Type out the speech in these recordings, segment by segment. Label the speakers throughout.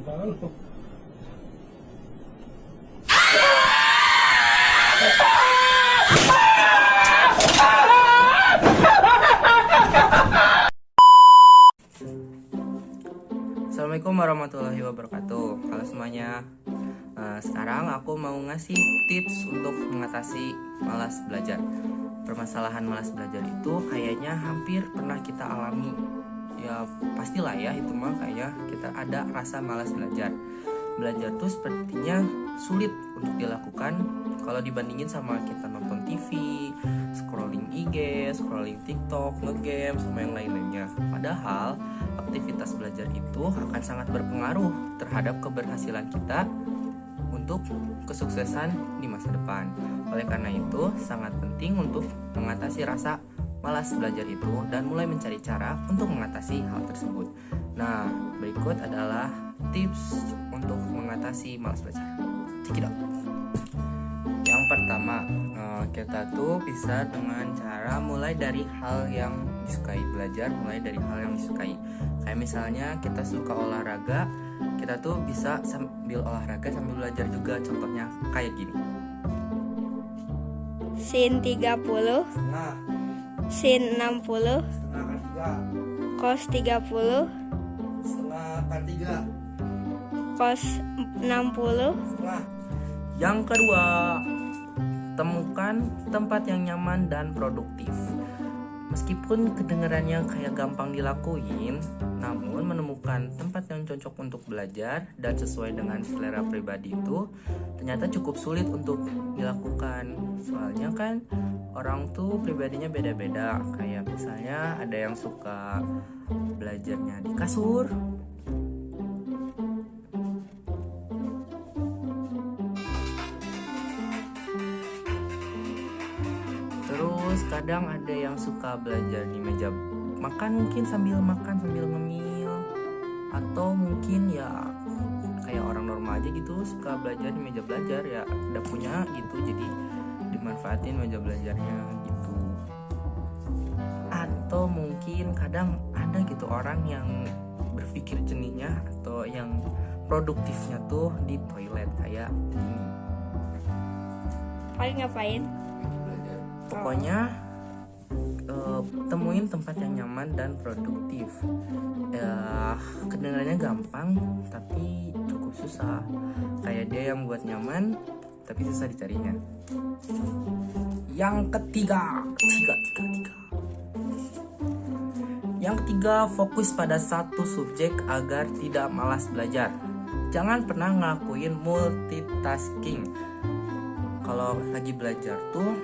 Speaker 1: Assalamualaikum warahmatullahi wabarakatuh. Halo semuanya. Sekarang aku mau ngasih tips untuk mengatasi malas belajar. Permasalahan malas belajar itu kayaknya hampir pernah kita alami. Ya pastilah ya, itu mah kayaknya kita ada rasa malas belajar. Belajar tuh sepertinya sulit untuk dilakukan kalau dibandingin sama kita nonton TV, scrolling IG, scrolling TikTok, ngegame, sama yang lain-lainnya. Padahal aktivitas belajar itu akan sangat berpengaruh terhadap keberhasilan kita untuk kesuksesan di masa depan. Oleh karena itu, sangat penting untuk mengatasi rasa malas belajar itu dan mulai mencari cara untuk mengatasi hal tersebut. Nah, berikut adalah tips untuk mengatasi malas belajar. Check it out. Yang pertama, kita tuh bisa dengan cara mulai dari hal yang disukai. Belajar mulai dari hal yang disukai. Kayak misalnya kita suka olahraga, kita tuh bisa sambil olahraga sambil belajar juga. Contohnya kayak gini.
Speaker 2: Sin 30,
Speaker 1: Setengah,
Speaker 2: sin 60,
Speaker 1: setengah kan 3,
Speaker 2: cos 30,
Speaker 1: setengah kan 3,
Speaker 2: cos 60.
Speaker 1: setengah. Yang kedua, temukan tempat yang nyaman dan produktif. Meskipun kedengarannya kayak gampang dilakuin, namun menemukan tempat yang cocok untuk belajar dan sesuai dengan selera pribadi itu ternyata cukup sulit untuk dilakukan. Soalnya kan orang tuh pribadinya beda-beda. Kayak misalnya ada yang suka belajarnya di kasur, terus kadang ada yang suka belajar di meja makan, mungkin sambil makan sambil ngemil, atau mungkin ya kayak orang normal aja gitu suka belajar di meja belajar, ya udah punya gitu jadi dimanfaatin meja belajarnya gitu. Atau mungkin kadang ada gitu orang yang berpikir jenihnya atau yang produktifnya tuh di toilet kayak gini.
Speaker 2: Paling ngapain?
Speaker 1: Pokoknya temuin tempat yang nyaman dan produktif. Kedengarannya gampang tapi cukup susah. Kayak dia yang buat nyaman tapi susah dicarinya. Yang ketiga, Yang ketiga, fokus pada satu subjek agar tidak malas belajar. Jangan pernah ngelakuin multitasking. Kalau lagi belajar tuh,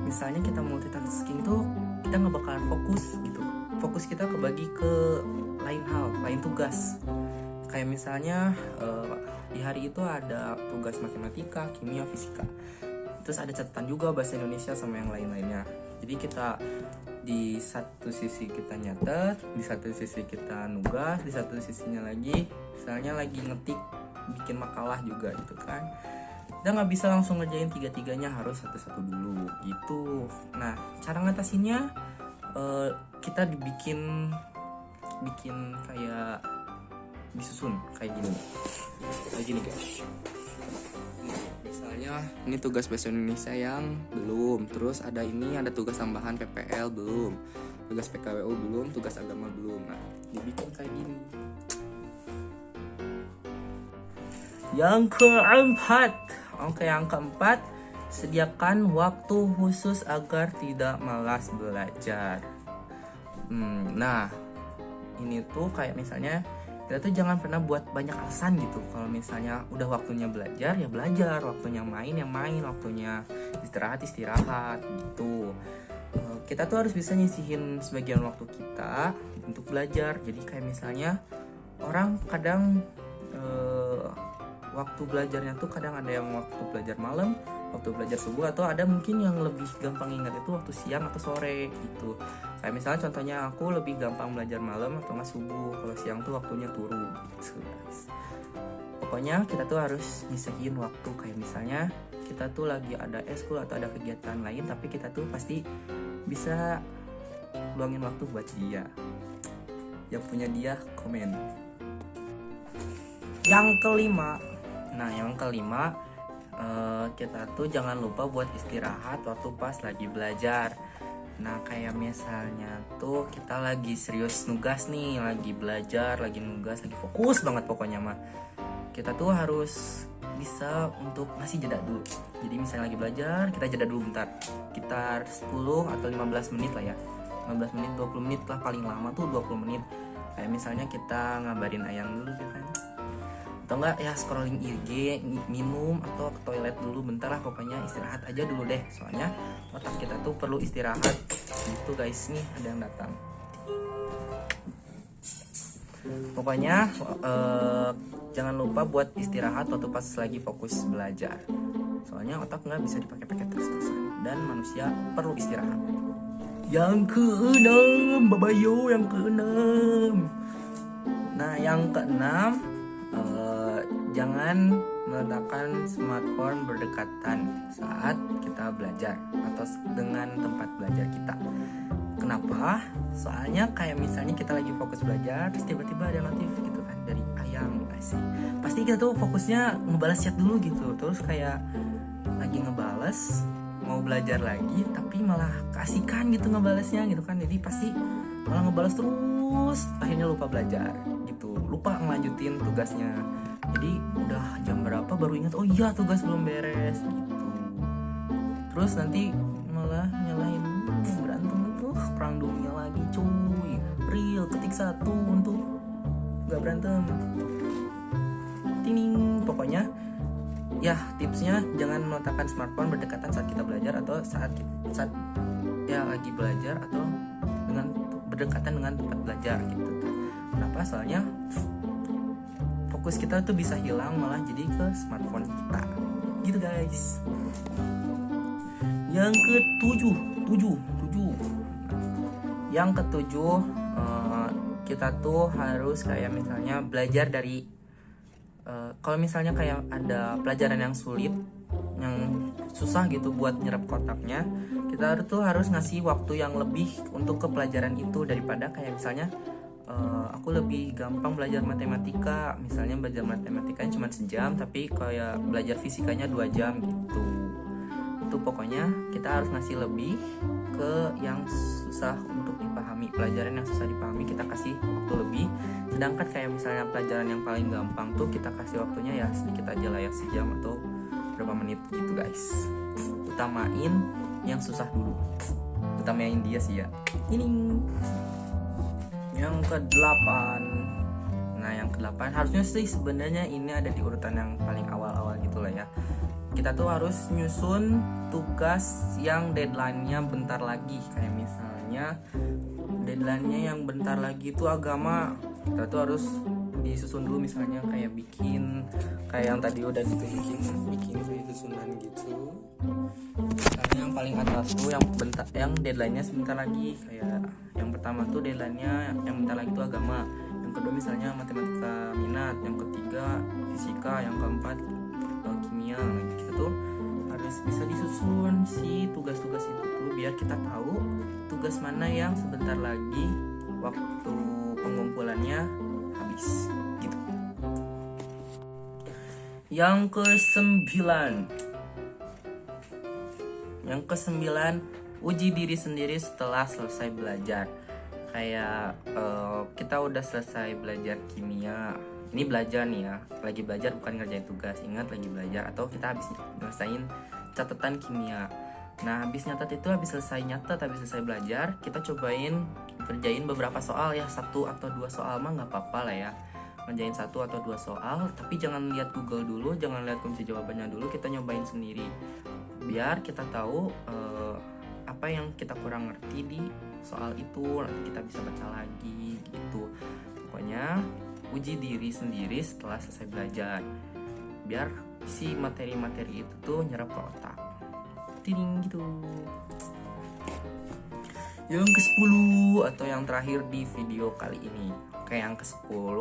Speaker 1: misalnya kita multitasking tuh, kita nggak bakalan fokus gitu. Fokus kita kebagi ke lain hal, lain tugas. Kayak misalnya di hari itu ada tugas matematika, kimia, fisika. Terus ada catatan juga bahasa Indonesia sama yang lain-lainnya. Jadi kita di satu sisi kita nyatet, di satu sisi kita nugas, di satu sisinya lagi misalnya lagi ngetik bikin makalah juga gitu kan. Kita nggak bisa langsung ngerjain tiga-tiganya, harus satu-satu dulu gitu. Nah, cara ngatasinnya kita bikin kayak disusun kayak gini guys. Misalnya ini tugas bahasa Indonesia yang belum, terus ada tugas tambahan PPL belum, tugas PKWU belum, tugas agama belum. Nah, dibikin kayak gini. Yang keempat, sediakan waktu khusus agar tidak malas belajar. Nah, ini tuh kayak misalnya kita tuh jangan pernah buat banyak alasan gitu. Kalau misalnya udah waktunya belajar ya belajar, waktunya main ya main, waktunya istirahat gitu. Kita tuh harus bisa nyisihin sebagian waktu kita untuk belajar. Jadi kayak misalnya orang kadang waktu belajarnya tuh kadang ada yang waktu belajar malam, waktu belajar subuh, atau ada mungkin yang lebih gampang ingat itu waktu siang atau sore gitu. Kayak misalnya contohnya aku lebih gampang belajar malam atau nggak subuh, kalau siang tuh waktunya turu gitu. Pokoknya kita tuh harus nyisihin waktu. Kayak misalnya kita tuh lagi ada eskul atau ada kegiatan lain, tapi kita tuh pasti bisa luangin waktu buat dia. Yang punya dia komen. Yang kelima, kita tuh jangan lupa buat istirahat waktu pas lagi belajar. Nah, kayak misalnya tuh kita lagi serius nugas nih, lagi belajar, lagi nugas, lagi fokus banget pokoknya mah. Kita tuh harus bisa untuk ngasih jeda dulu. Jadi misalnya lagi belajar, kita jeda dulu bentar. Sekitar 10 atau 15 menit lah ya. 15 menit, 20 menit lah, paling lama tuh 20 menit. Kayak misalnya kita ngabarin ayang dulu gitu kan. Atau enggak ya scrolling IG, minum atau ke toilet dulu bentar lah, pokoknya istirahat aja dulu deh. Soalnya otak kita tuh perlu istirahat. Gitu guys, nih ada yang datang. Pokoknya jangan lupa buat istirahat waktu pas lagi fokus belajar. Soalnya otak nggak bisa dipakai-pakai terus-terusan dan manusia perlu istirahat. Yang keenam, babayo, yang keenam. Nah, yang keenam, jangan meletakkan smartphone berdekatan saat kita belajar atau dengan tempat belajar kita. Kenapa? Soalnya kayak misalnya kita lagi fokus belajar, terus tiba-tiba ada notif gitu kan dari ayang, asik. Pasti kita tuh fokusnya ngebalas chat dulu gitu, terus kayak lagi ngebales, mau belajar lagi, tapi malah keasikan gitu ngebalasnya gitu kan. Jadi pasti malah ngebalas terus, akhirnya lupa belajar gitu, lupa ngelanjutin tugasnya. Jadi udah jam berapa baru ingat, oh iya tugas belum beres gitu. Terus nanti malah nyalahin, berantem tuh, perang dunia lagi cuy. Real, ketik 1 untuk gak berantem. Tining, pokoknya ya tipsnya jangan meletakkan smartphone berdekatan saat kita belajar atau saat ya lagi belajar atau dengan berdekatan dengan tempat belajar gitu. Kenapa? Soalnya fokus kita tuh bisa hilang malah jadi ke smartphone kita gitu guys. Yang ketujuh, kita tuh harus kayak misalnya belajar dari kalau misalnya kayak ada pelajaran yang sulit, yang susah gitu buat nyerap kotaknya, kita tuh harus ngasih waktu yang lebih untuk ke pelajaran itu daripada kayak misalnya aku lebih gampang belajar matematika, misalnya belajar matematikanya cuma sejam tapi kayak belajar fisikanya 2 jam gitu. Itu pokoknya kita harus ngasih lebih ke yang susah untuk dipahami, pelajaran yang susah dipahami kita kasih waktu lebih. Sedangkan kayak misalnya pelajaran yang paling gampang tuh kita kasih waktunya ya sedikit aja lah ya, sejam atau berapa menit gitu guys. Utamain yang susah dulu, utamain dia sih ya. Ini yang ke-8. Nah, yang ke-8 harusnya sih sebenarnya ini ada di urutan yang paling awal-awal gitu lah ya. Kita tuh harus nyusun tugas yang deadline-nya bentar lagi. Kayak misalnya deadline-nya yang bentar lagi itu agama. Kita tuh harus disusun dulu, misalnya kayak bikin kayak yang tadi udah ditunjukin, bikin kayak susunan gitu. Misalnya yang paling atas tuh yang deadline-nya sebentar lagi, kayak yang pertama tuh deadline-nya yang bentar lagi tuh agama, yang kedua misalnya matematika minat, yang ketiga fisika, yang keempat kimia. Kita tuh harus bisa disusun si tugas-tugas itu tuh biar kita tahu tugas mana yang sebentar lagi waktu pengumpulannya habis gitu. Yang ke-9, uji diri sendiri setelah selesai belajar. Kayak kita udah selesai belajar kimia, ini belajar nih ya, lagi belajar bukan ngerjain tugas, ingat lagi belajar, atau kita habis ngerasain catatan kimia. Nah, habis selesai nyatet, habis selesai belajar, kita cobain kerjain beberapa soal ya, 1 atau 2 soal mah nggak apa-apa lah ya, ngerjain 1 atau 2 soal, tapi jangan lihat Google dulu, jangan lihat kunci jawabannya dulu, kita nyobain sendiri biar kita tahu apa yang kita kurang ngerti di soal itu, nanti kita bisa baca lagi gitu. Pokoknya uji diri sendiri setelah selesai belajar biar si materi-materi itu tuh nyerap ke otak. Ting gitu. Yang ke-10 atau yang terakhir di video kali ini. Oke, yang ke-10,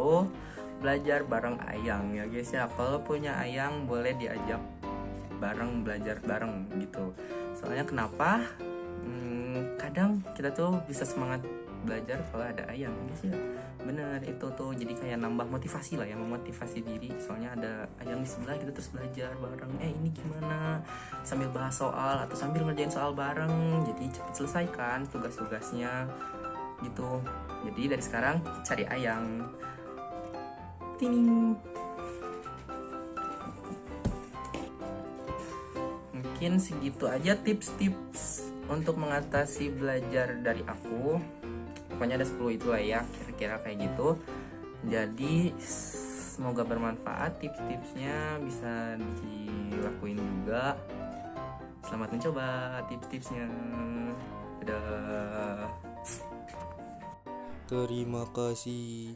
Speaker 1: belajar bareng ayang ya guys ya. Kalau punya ayang boleh diajak bareng, belajar bareng gitu. Soalnya kenapa? Kadang kita tuh bisa semangat belajar kalau ada ayam, guys ya. Bener itu tuh, jadi kayak nambah motivasi lah ya, memotivasi diri. Soalnya ada ayam di sebelah, kita terus belajar bareng. Ini gimana? Sambil bahas soal atau sambil ngerjain soal bareng. Jadi cepet selesaikan tugas-tugasnya gitu. Jadi dari sekarang cari ayam. Ting. Mungkin segitu aja tips-tips untuk mengatasi belajar dari aku. Pokoknya ada 10 itu lah ya, kira-kira kayak gitu. Jadi semoga bermanfaat tips-tipsnya, bisa dilakuin juga. Selamat mencoba tips-tipsnya. Dadah.
Speaker 3: Terima kasih.